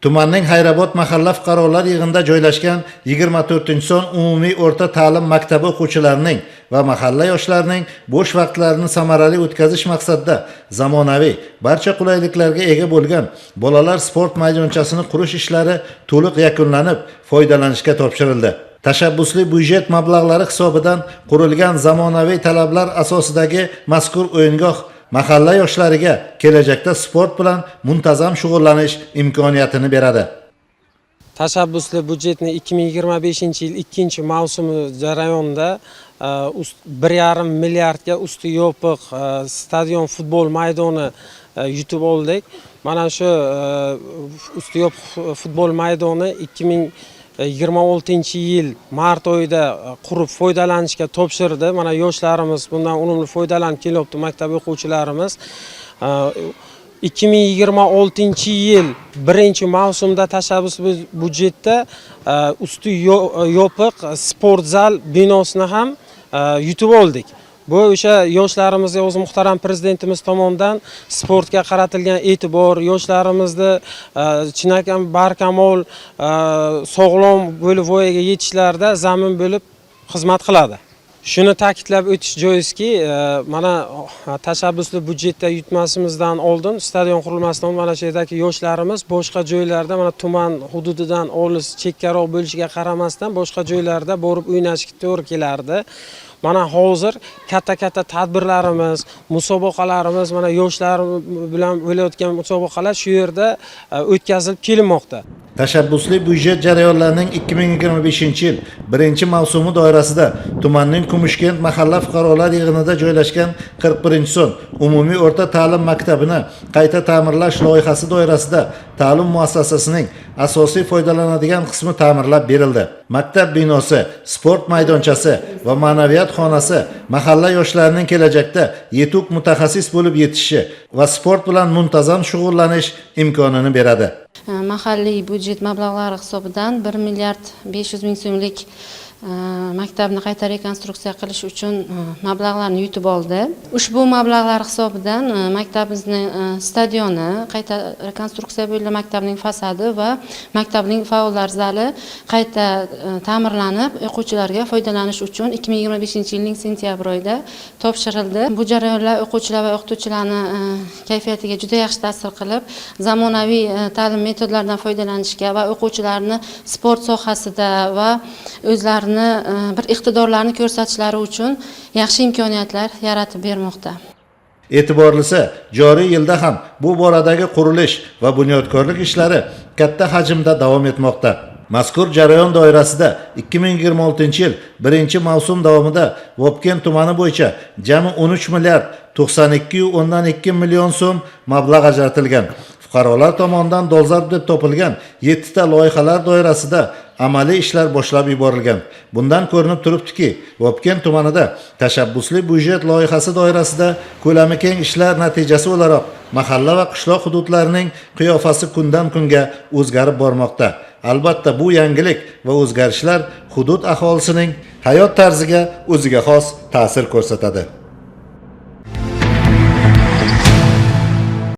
Tumanning Hayrobod mahalla fuqarolar yig'inida joylashgan 24-son umumiy o'rta ta'lim maktabi o'quvchilarining va mahalla yoshlarining bo'sh vaqtlarini samarali o'tkazish maqsadida zamonaviy, barcha qulayliklarga ega bo'lgan bolalar sport maydonchasini qurish ishlari to'liq yakunlanib, foydalanishga topshirildi. Tashabbusli byudjet mablag'lari hisobidan qurilgan zamonaviy talablar asosidagi mazkur o'yingoh mahalla yoshlariga kelajakda sport bilan muntazam shug'ullanish imkoniyatini beradi. Tashabbusli byudjetni 2025-yil 2-mavsumi jarayonida 1,5 milliardga usti yopiq stadion futbol maydoni yutib oldik. Mana shu usti yopiq futbol maydoni 2026-yil mart oyida qurib foydalanishga topshirdi. Mana yoshlarimiz bundan unumli foydalanib kelyapti, maktab o'quvchilarimiz. 2026-yil 1-mavsumda tashabbusli byudjetda usti yopiq sport zal binosini ham yutib oldik. Bu o'sha yoshlarimizga o'zi muhtaram prezidentimiz tomonidan sportga qaratilgan e'tibor, yoshlarimizni chinakam barkamol, sog'lom bo'lib voyaga yetishlarida zamin bo'lib xizmat qiladi. Shuni ta'kidlab o'tish joizki, mana tashabbusli byudjetda yutmasimizdan oldin stadion qurilmasidan mana shu yerdagi yoshlarimiz boshqa joylarda, mana tuman hududidan olis, chekkaroq bo'lishiga qaramasdan boshqa joylarda borib o'ynashga to'g'ri kelardi. Mana hozir katta tadbirlarimiz, musobaqalarimiz, mana yoshlar bilan bo'layotgan musobaqalar shu yerda o'tkazilib kelinmoqda. Tashabbusli byudjet jarayonlarining 2025-yil 1-mavsumi doirasida tumanning Kumushkent mahalla fuqarolar yig'inida joylashgan 41-son umumiy o'rta ta'lim maktabini qayta ta'mirlash loyihasi doirasida ta'lim muassasasining asosiy foydalanadigan qismi ta'mirlab berildi. Maktab binosi, sport maydonchasi va ma'naviyat xonasi mahalla yoshlarining kelajakda yetuk mutaxassis bo'lib yetishi va sport bilan muntazam shug'ullanish imkonini beradi. Mahalliy byudjet mablag'lari hisobidan 1 milliard 500 ming so'mlik maktabni qayta rekonstruksiya qilish uchun mablag'larni yutib oldi. Ushbu mablag'lar hisobidan maktabimizning stadioni, qayta rekonstruksiya bo'lgan maktabning fasadi va maktabning faollar zali qayta ta'mirlanib, o'quvchilarga foydalanish uchun 2025-yilning sentyabr oyida topshirildi. Bu jarayonlar o'quvchilar va o'qituvchilarning kayfiyatiga juda yaxshi ta'sir qilib, zamonaviy ta'lim metodlaridan foydalanishga va o'quvchilarni sport sohasida va o'zlarini bir iqtidorlarni ko'rsatishlari uchun yaxshi imkoniyatlar yaratib bermoqda. E'tiborlisi, joriy yilda ham bu boradagi qurilish va bunyodkorlik ishlari katta hajmda davom etmoqda. Mazkur jarayon doirasida 2026-yil 1-mavsum davomida Vobkent tumani bo'yicha jami 13 milliard 92,2 million so'm mablag' ajratilgan. Fuqarolar tomonidan dolzarb deb topilgan 7 ta loyihalar doirasida amaliy ishlar boshlab yuborilgan. Bundan ko'rinib turibdiki, Vobkent tumanida tashabbusli byudjet loyihasi doirasida ko'lami keng ishlar natijasi o'laroq mahalla va qishloq hududlarining qiyofasi kundan kunga o'zgarib bormoqda. Albatta bu yangilik va o'zgarishlar hudud aholisining hayot tarziga o'ziga xos ta'sir ko'rsatadi.